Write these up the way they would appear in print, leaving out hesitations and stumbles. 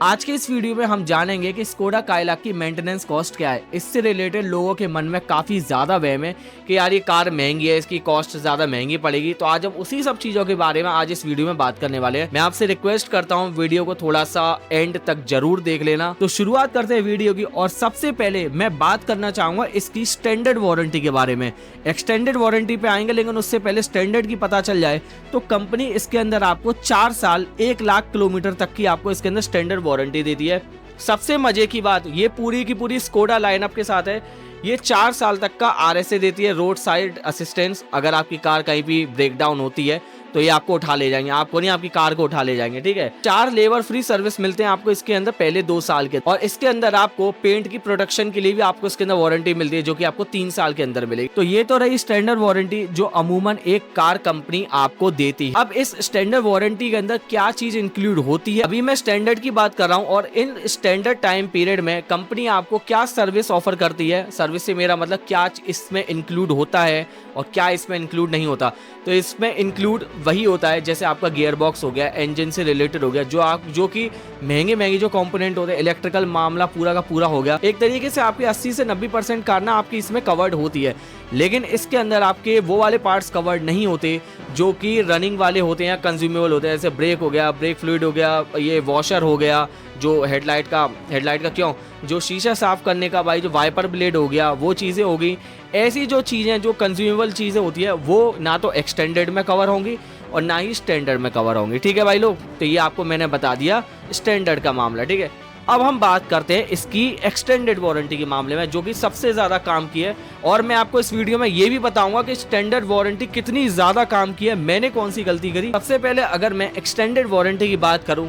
आज के इस वीडियो में हम जानेंगे कि स्कोडा काइलाक की मेंटेनेंस कॉस्ट क्या है। इससे रिलेटेड लोगों के मन में काफी ज्यादा वहम है कि यार ये कार महंगी है, इसकी कॉस्ट ज्यादा महंगी पड़ेगी। तो आज हम उसी सब चीजों के बारे में आज इस वीडियो में बात करने वाले हैं। मैं आपसे रिक्वेस्ट करता हूँ वीडियो को थोड़ा सा एंड तक जरूर देख लेना। तो शुरुआत करते हैं वीडियो की, और सबसे पहले मैं बात करना चाहूंगा इसकी स्टैंडर्ड वारंटी के बारे में। एक्सटेंडेड वारंटी पे आएंगे, लेकिन उससे पहले स्टैंडर्ड की पता चल जाए तो कंपनी इसके अंदर आपको 4 साल 1 लाख किलोमीटर तक की आपको इसके अंदर स्टैंडर्ड वारंटी देती है। सबसे मजे की बात, ये पूरी की पूरी स्कोडा लाइनअप के साथ है। ये 4 साल तक का RSA देती है, रोड साइड असिस्टेंस। अगर आपकी कार कहीं भी ब्रेक डाउन होती है तो ये आपको उठा ले जाएंगे, आपको नहीं आपकी कार को उठा ले जाएंगे, ठीक है। 4 लेबर फ्री सर्विस मिलते हैं आपको इसके अंदर पहले 2 साल के, और इसके अंदर आपको पेंट की प्रोडक्शन के लिए भी आपको इसके अंदर वारंटी मिलती है, जो कि आपको 3 साल के अंदर मिलेगी। तो ये तो रही स्टैंडर्ड वारंटी जो अमूमन एक कार कंपनी आपको देती है। अब इस स्टैंडर्ड वारंटी के अंदर क्या चीज इंक्लूड होती है, अभी मैं स्टैंडर्ड की बात कर रहा हूँ। और इन स्टैंडर्ड टाइम पीरियड में कंपनी आपको क्या सर्विस ऑफर करती है, सर्विस से मेरा मतलब क्या इसमें इंक्लूड होता है और क्या इसमें इंक्लूड नहीं होता। तो इसमें इंक्लूड वही होता है जैसे आपका गियर बॉक्स हो गया, इंजन से रिलेटेड हो गया, जो कि महंगे जो कंपोनेंट होते हैं, इलेक्ट्रिकल मामला पूरा का पूरा हो गया। एक तरीके से आपकी 80 से 90% कार ना आपकी इसमें कवर्ड होती है। लेकिन इसके अंदर आपके वो वाले पार्ट्स कवर्ड नहीं होते जो कि रनिंग वाले होते हैं, कंज्यूमेबल होते हैं। जैसे ब्रेक हो गया, ब्रेक फ्लूइड हो गया, ये वॉशर हो गया, जो हेडलाइट का क्यों, जो शीशा साफ करने का भाई, जो वाइपर ब्लेड हो गया, वो चीज़ें हो गई। ऐसी जो चीज़ें, जो कंज्यूमेबल चीज़ें होती है, वो ना तो एक्सटेंडेड में कवर होंगी और ना ही स्टैंडर्ड में कवर होंगी, ठीक है भाई लोग। तो ये आपको मैंने बता दिया स्टैंडर्ड का मामला, ठीक है। अब हम बात करते हैं इसकी एक्सटेंडेड वारंटी के मामले में, जो कि सबसे ज्यादा काम की है। और मैं आपको इस वीडियो में ये भी बताऊंगा कि स्टैंडर्ड वारंटी कितनी ज्यादा काम की है, मैंने कौन सी गलती करी। सबसे पहले अगर मैं एक्सटेंडेड वारंटी की बात करूं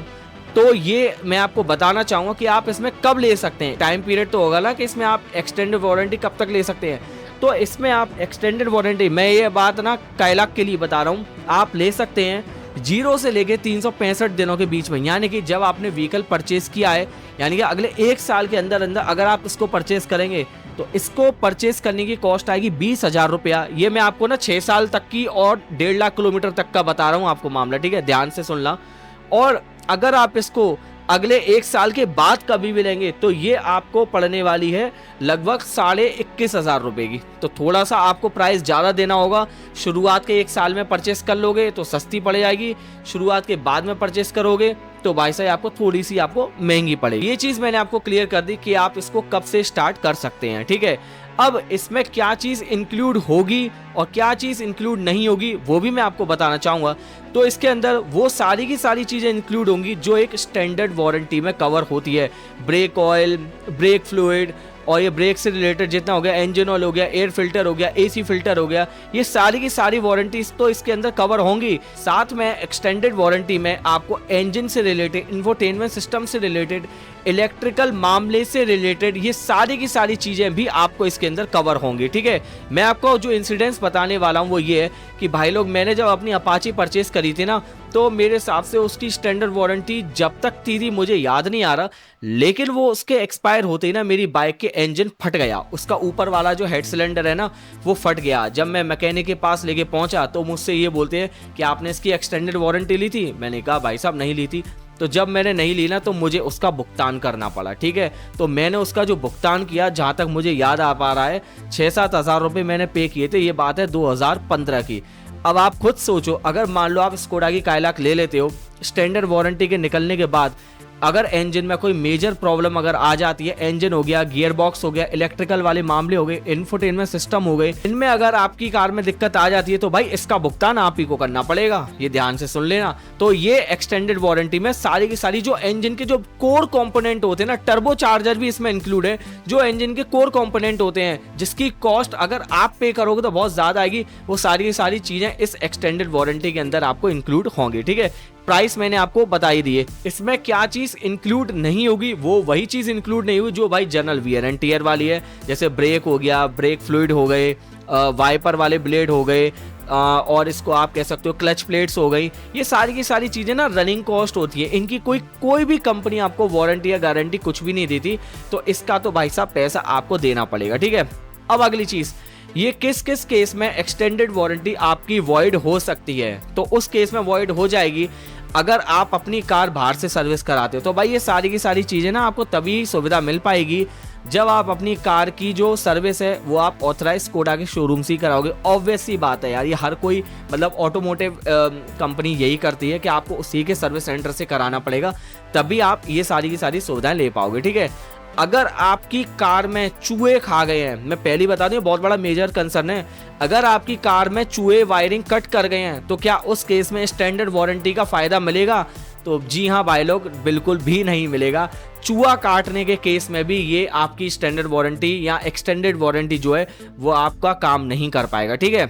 तो ये मैं आपको बताना चाहूंगा कि आप इसमें कब ले सकते हैं। टाइम पीरियड तो होगा ना कि इसमें आप एक्सटेंडेड वारंटी कब तक ले सकते हैं। तो इसमें आप एक्सटेंडेड वारंटी, मैं ये बात ना काइलाक के लिए बता रहा हूँ, आप ले सकते हैं 0 से लेके 365 दिनों के बीच में। यानी कि जब आपने व्हीकल परचेज किया है, यानी कि अगले 1 साल के अंदर अगर आप इसको परचेज करेंगे तो इसको परचेज करने की कॉस्ट आएगी 20,000 रुपया। ये मैं आपको ना 6 साल तक की और 1.5 लाख किलोमीटर तक का बता रहा हूँ आपको मामला, ठीक है, ध्यान से सुनना। और अगर आप इसको अगले 1 साल के बाद कभी भी लेंगे तो ये आपको पड़ने वाली है लगभग 21,500 रुपए की। तो थोड़ा सा आपको प्राइस ज़्यादा देना होगा। शुरुआत के 1 साल में परचेस कर लोगे तो सस्ती पड़ जाएगी, शुरुआत के बाद में परचेस करोगे तो भाई साहब आपको थोड़ी सी आपको महंगी पड़ेगी। ये चीज़ मैंने आपको क्लियर कर दी कि आप इसको कब से स्टार्ट कर सकते हैं, ठीक है। अब इसमें क्या चीज़ इंक्लूड होगी और क्या चीज़ इंक्लूड नहीं होगी वो भी मैं आपको बताना चाहूँगा। तो इसके अंदर वो सारी की सारी चीज़ें इंक्लूड होंगी जो एक स्टैंडर्ड वारंटी में कवर होती है। ब्रेक ऑयल, ब्रेक फ्लूइड, और ये ब्रेक से रिलेटेड जितना हो गया, इंजन ऑयल हो गया, एयर फिल्टर हो गया, AC फिल्टर हो गया, ये सारी की सारी वारंटीज तो इसके अंदर कवर होंगी। साथ में एक्सटेंडेड वारंटी में आपको इंजन से रिलेटेड, इंफोटेनमेंट सिस्टम से रिलेटेड, इलेक्ट्रिकल मामले से रिलेटेड, ये सारी की सारी चीज़ें भी आपको इसके अंदर कवर होंगी, ठीक है। मैं आपको जो इंसिडेंट्स बताने वाला हूँ वो ये है कि भाई लोग, मैंने जब अपनी अपाची परचेज करी थी ना, तो मेरे हिसाब से उसकी स्टैंडर्ड वारंटी जब तक थी मुझे याद नहीं आ रहा, लेकिन वो उसके एक्सपायर होते ही ना मेरी बाइक के इंजन फट गया। उसका ऊपर वाला जो हेड सिलेंडर है ना वो फट गया। जब मैं मैकेनिक के पास लेके पहुंचा तो मुझसे ये बोलते हैं कि आपने इसकी एक्सटेंडेड वारंटी ली थी। मैंने कहा भाई साहब नहीं ली थी। तो जब मैंने नहीं ली ना तो मुझे उसका भुगतान करना पड़ा, ठीक है। तो मैंने उसका जो भुगतान किया, जहाँ तक मुझे याद आ पा रहा है, 6-7 हज़ार रुपये मैंने पे किए थे। ये बात है 2015 की। अब आप खुद सोचो, अगर मान लो आप स्कोडा की काइलाक ले लेते हो, स्टैंडर्ड वारंटी के निकलने के बाद अगर इंजन में कोई मेजर प्रॉब्लम अगर आ जाती है, इंजन हो गया, गियर बॉक्स हो गया, इलेक्ट्रिकल वाले मामले हो गए, इंफोटेनमेंट सिस्टम हो गए, इनमें अगर आपकी कार में दिक्कत आ जाती है तो भाई इसका भुगतान आप ही को करना पड़ेगा। ये ध्यान से सुन लेना। तो ये एक्सटेंडेड वारंटी में सारी की सारी जो इंजन के जो कोर कंपोनेंट होते हैं ना, टर्बो चार्जर भी इसमें इंक्लूड है, जो इंजन के कोर कंपोनेंट होते हैं, जिसकी कॉस्ट अगर आप पे करोगे तो बहुत ज्यादा आएगी, वो सारी की सारी चीजें इस एक्सटेंडेड वारंटी के अंदर आपको इंक्लूड होंगी, ठीक है। प्राइस मैंने आपको बताई दी है। इसमें क्या चीज इंक्लूड नहीं होगी, वो वही चीज इंक्लूड नहीं होगी जो भाई जनरल वियर एंड टियर वाली है। जैसे ब्रेक हो गया, ब्रेक फ्लूइड हो गए, वाइपर वाले ब्लेड हो गए, और इसको आप कह सकते हो क्लच प्लेट्स हो गई। ये सारी की सारी चीजें ना रनिंग कॉस्ट होती है, इनकी कोई भी कंपनी आपको वारंटी या गारंटी कुछ भी नहीं देती। तो इसका तो भाई साहब पैसा आपको देना पड़ेगा, ठीक है। अब अगली चीज, ये किस किस केस में एक्सटेंडेड वारंटी आपकी वॉइड हो सकती है। तो उस केस में वॉइड हो जाएगी अगर आप अपनी कार बाहर से सर्विस कराते हो तो भाई ये सारी की सारी चीज़ें ना आपको तभी सुविधा मिल पाएगी जब आप अपनी कार की जो सर्विस है वो आप ऑथराइज स्कोडा के शोरूम से ही कराओगे। ऑब्वियस सी बात है यार, ये हर कोई मतलब ऑटोमोटिव कंपनी यही करती है कि आपको उसी के सर्विस सेंटर से कराना पड़ेगा, तभी आप ये सारी की सारी सुविधाएं ले पाओगे। ठीक है, अगर आपकी कार में चूहे खा गए हैं, मैं पहले बता दूं बहुत बड़ा मेजर कंसर्न है, अगर आपकी कार में चूहे वायरिंग कट कर गए हैं तो क्या उस केस में स्टैंडर्ड वारंटी का फायदा मिलेगा? तो जी हाँ भाई लोग, बिल्कुल भी नहीं मिलेगा। चूहा काटने के केस में भी ये आपकी स्टैंडर्ड वारंटी या एक्सटेंडेड वारंटी जो है वो आपका काम नहीं कर पाएगा। ठीक है,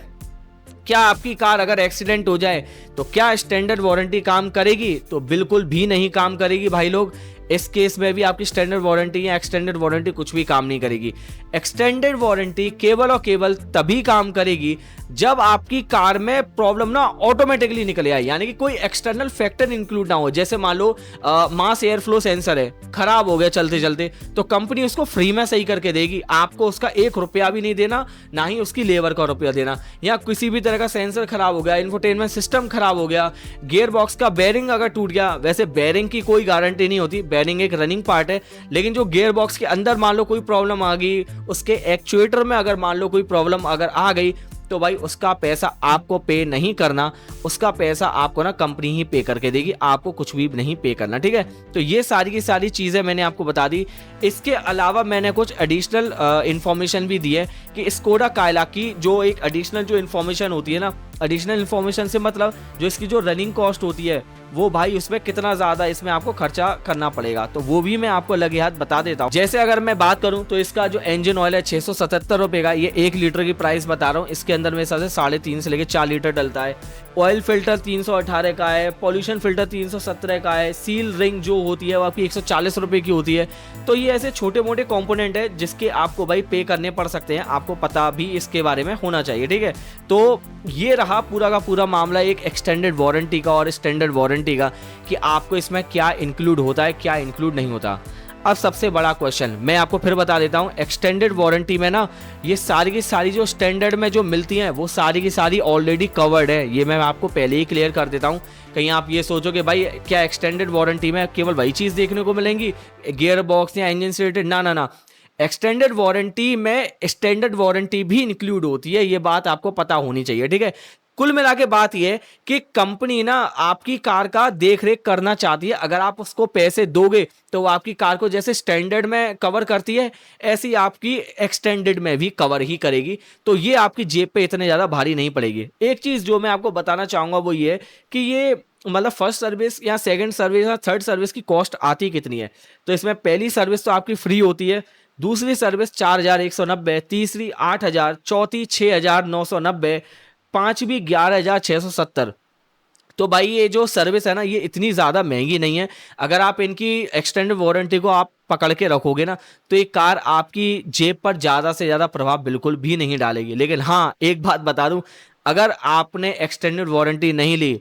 क्या आपकी कार अगर एक्सीडेंट हो जाए तो क्या स्टैंडर्ड वारंटी काम करेगी? तो बिल्कुल भी नहीं काम करेगी भाई लोग। इस केस में भी आपकी स्टैंडर्ड वारंटी या एक्सटेंडेड वारंटी कुछ भी काम नहीं करेगी। एक्सटेंडेड वारंटी केवल और केवल तभी काम करेगी जब आपकी कार में प्रॉब्लम ना ऑटोमेटिकली निकले आए, यानी कि कोई एक्सटर्नल फैक्टर इंक्लूड ना हो। जैसे मान लो मास एयर फ्लो सेंसर है, खराब हो गया चलते चलते, तो कंपनी उसको फ्री में सही करके देगी, आपको उसका 1 रुपया भी नहीं देना, ना ही उसकी लेबर का रुपया देना। या किसी भी तरह का सेंसर खराब हो गया, इंफोटेनमेंट सिस्टम खराब हो गया, गियर बॉक्स का बेरिंग अगर टूट गया, वैसे बेरिंग की कोई गारंटी नहीं होती, बेरिंग एक रनिंग पार्ट है, लेकिन जो गियर बॉक्स के अंदर मान लो कोई प्रॉब्लम आ गई, उसके एक्चुएटर में अगर मान लो कोई प्रॉब्लम अगर आ गई, तो भाई उसका पैसा आपको पे नहीं करना, उसका पैसा आपको ना कंपनी ही पे करके देगी, आपको कुछ भी नहीं पे करना। ठीक है, तो ये सारी की सारी चीजें मैंने आपको बता दी। इसके अलावा मैंने कुछ एडिशनल इंफॉर्मेशन भी दी है कि स्कोडा कायलाक की जो एक एडिशनल जो इंफॉर्मेशन होती है ना, एडिशनल इंफॉर्मेशन से मतलब जो इसकी जो रनिंग कॉस्ट होती है वो भाई उसमें कितना ज्यादा इसमें आपको खर्चा करना पड़ेगा, तो वो भी मैं आपको लगे हाथ बता देता हूँ। जैसे अगर मैं बात करूं तो इसका जो इंजन ऑयल है 677 रुपए का, ये 1 लीटर की प्राइस बता रहा हूँ। इसके अंदर मेरे हिसाब से 3.5 से लेकर 4 लीटर डलता है। ऑयल फिल्टर 318 का है, पॉल्यूशन फिल्टर 317 का है, सील रिंग जो होती है वो आपकी 140 रुपए की होती है। तो ये ऐसे छोटे मोटे कंपोनेंट है जिसके आपको भाई पे करने पड़ सकते हैं, आपको पता भी इसके बारे में होना चाहिए। ठीक है, तो ये रहा पूरा का पूरा मामला एक एक्सटेंडेड वारंटी का और स्टैंडर्ड वारंटी का, कि आपको इसमें क्या इंक्लूड होता है क्या इंक्लूड नहीं होता। अब सबसे बड़ा क्वेश्चन मैं आपको फिर बता देता हूं, एक्सटेंडेड वारंटी में ना ये सारी की सारी जो स्टैंडर्ड में जो मिलती हैं वो सारी की सारी ऑलरेडी कवर्ड है, ये मैं आपको पहले ही क्लियर कर देता हूं। कहीं आप ये सोचो कि भाई क्या एक्सटेंडेड वारंटी में केवल वही चीज देखने को मिलेंगी, गियर बॉक्स या इंजन से रिलेटेड, ना ना ना, एक्सटेंडेड वारंटी में स्टैंडर्ड वारंटी भी इंक्लूड होती है, ये बात आपको पता होनी चाहिए। ठीक है, कुल मिला के बात यह है कि कंपनी ना आपकी कार का देख रेख करना चाहती है, अगर आप उसको पैसे दोगे तो वो आपकी कार को जैसे स्टैंडर्ड में कवर करती है ऐसी आपकी एक्सटेंडेड में भी कवर ही करेगी, तो ये आपकी जेब पे इतने ज्यादा भारी नहीं पड़ेगी। एक चीज जो मैं आपको बताना चाहूंगा वो ये है कि ये मतलब फर्स्ट सर्विस या सेकंड सर्विस या थर्ड सर्विस की कॉस्ट आती कितनी है। तो इसमें पहली सर्विस तो आपकी फ्री होती है, दूसरी सर्विस 4,190, तीसरी 8,000, चौथी 6,990, पांचवी 11,670। तो भाई ये जो सर्विस है ना ये इतनी ज़्यादा महंगी नहीं है। अगर आप इनकी एक्सटेंडेड वारंटी को आप पकड़ के रखोगे ना तो ये कार आपकी जेब पर ज़्यादा से ज़्यादा प्रभाव बिल्कुल भी नहीं डालेगी। लेकिन हाँ, एक बात बता दूं, अगर आपने एक्सटेंडेड वारंटी नहीं ली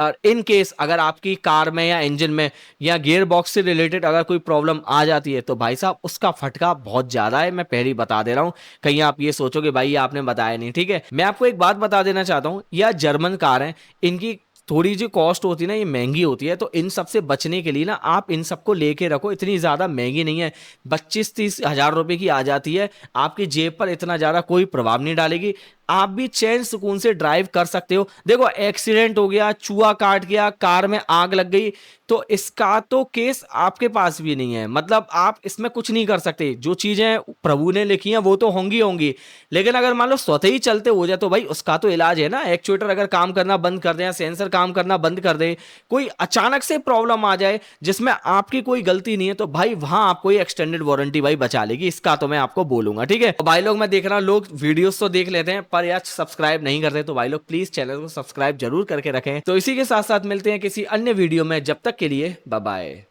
और इन केस अगर आपकी कार में या इंजन में या गियर बॉक्स से रिलेटेड अगर कोई प्रॉब्लम आ जाती है तो भाई साहब उसका फटका बहुत ज्यादा है, मैं पहले ही बता दे रहा हूं। कहीं आप ये सोचोगे भाई ये आपने बताया नहीं। ठीक है, मैं आपको एक बात बता देना चाहता हूं, यह जर्मन कार है, इनकी थोड़ी जो कॉस्ट होती है ना ये महंगी होती है, तो इन सब से बचने के लिए ना आप इन सबको लेके रखो, इतनी ज़्यादा महंगी नहीं है, 25-30 हज़ार रुपए की आ जाती है, आपकी जेब पर इतना ज़्यादा कोई प्रभाव नहीं डालेगी, आप भी चैन सुकून से ड्राइव कर सकते हो। देखो एक्सीडेंट हो गया, चूहा काट गया, कार में आग लग गई, तो इसका तो केस आपके पास भी नहीं है, मतलब आप इसमें कुछ नहीं कर सकते, जो चीज़ें प्रभु ने लिखी हैं वो तो होंगी होंगी, लेकिन अगर मान लो स्वतः ही चलते हो जाए तो भाई उसका तो इलाज है ना। एक्चुएटर अगर काम करना बंद कर दे या सेंसर काम करना बंद कर दे, कोई अचानक से प्रॉब्लम आ जाए जिसमें आपकी कोई गलती नहीं है, तो भाई वहां आपको ये एक्सटेंडेड वारंटी भाई बचा लेगी, इसका तो मैं आपको बोलूंगा। ठीक है, तो भाई लोग मैं देख रहा हूँ लोग वीडियोस तो देख लेते हैं पर यार सब्सक्राइब नहीं करते, तो भाई लोग प्लीज चैनल को सब्सक्राइब जरूर करके रखें। तो इसी के साथ साथ मिलते हैं किसी अन्य वीडियो में, जब तक के लिए बाय बाय।